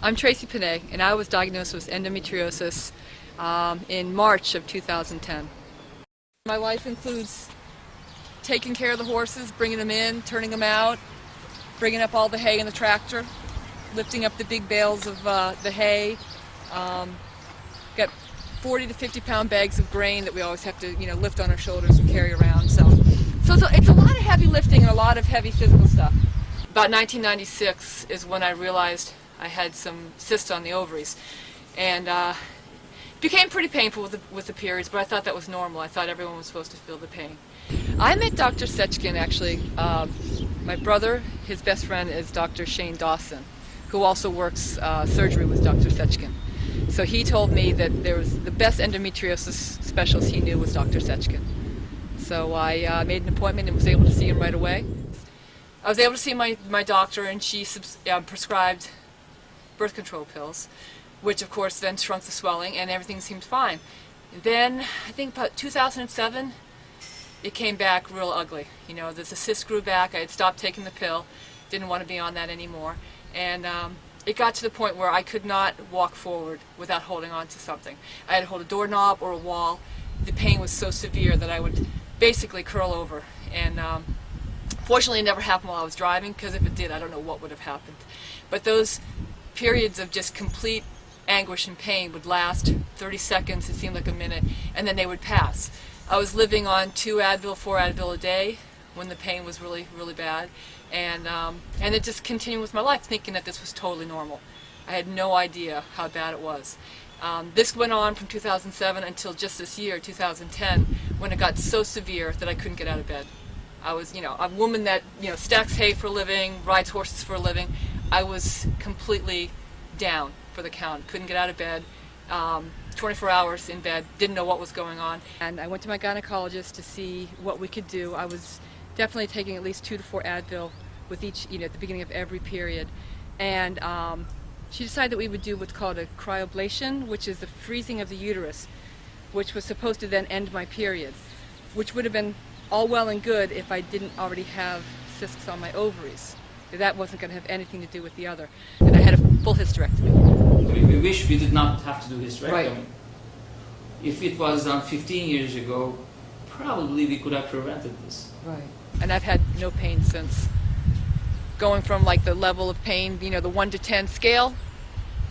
I'm Tracy Panay, and I was diagnosed with endometriosis in March of 2010. My life includes taking care of the horses, bringing them in, turning them out, bringing up all the hay in the tractor, lifting up the big bales of the hay. Got 40 to 50 pound bags of grain that we always have to, lift on our shoulders and carry around. So it's a lot of heavy lifting and a lot of heavy physical stuff. About 1996 is when I realized I had some cysts on the ovaries, and it became pretty painful with the periods, but I thought that was normal. I thought everyone was supposed to feel the pain. I met Dr. Sechkin, actually. My brother, his best friend is Dr. Shane Dawson, who also works surgery with Dr. Sechkin. So he told me that there was the best endometriosis specialist he knew was Dr. Sechkin. So I made an appointment and was able to see him right away. I was able to see my doctor, and she prescribed birth control pills, which of course then shrunk the swelling, and everything seemed fine. Then I think about 2007 it came back real ugly. The cyst grew back. I had stopped taking the pill, didn't want to be on that anymore, and it got to the point where I could not walk forward without holding on to something. I had to hold a doorknob or a wall. The pain was so severe that I would basically curl over, and fortunately it never happened while I was driving, because if it did, I don't know what would have happened. But those periods of just complete anguish and pain would last 30 seconds, it seemed like a minute, and then they would pass. I was living on 4 Advil a day when the pain was really, really bad, and it just continued with my life, thinking that this was totally normal. I had no idea how bad it was. This went on from 2007 until just this year, 2010, when it got so severe that I couldn't get out of bed. I was, a woman that, stacks hay for a living, rides horses for a living. I was completely down for the count. Couldn't get out of bed. 24 hours in bed. Didn't know what was going on. And I went to my gynecologist to see what we could do. I was definitely taking at least 2 to 4 Advil with each, at the beginning of every period. And she decided that we would do what's called a cryoablation, which is the freezing of the uterus, which was supposed to then end my period, which would have been all well and good if I didn't already have cysts on my ovaries. That wasn't going to have anything to do with the other. And I had a full hysterectomy. We wish we did not have to do hysterectomy. Right. If it was done 15 years ago, probably we could have prevented this. Right. And I've had no pain since. Going from like the level of pain, the 1 to 10 scale,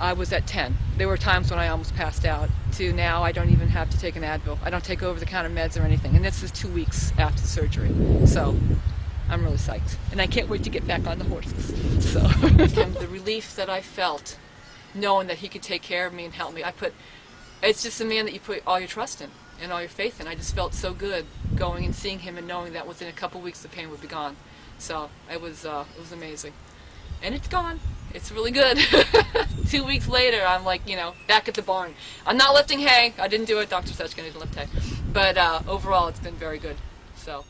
I was at 10. There were times when I almost passed out, to now I don't even have to take an Advil. I don't take over-the-counter meds or anything. And this is 2 weeks after the surgery. So I'm really psyched. And I can't wait to get back on the horses. So and the relief that I felt, knowing that he could take care of me and help me, it's just a man that you put all your trust in and all your faith in. I just felt so good going and seeing him and knowing that within a couple weeks the pain would be gone. So it was amazing. And it's gone. It's really good. 2 weeks later, I'm like, back at the barn. I'm not lifting hay. I didn't do it. Dr. Sechkin didn't lift hay. But overall, it's been very good. So.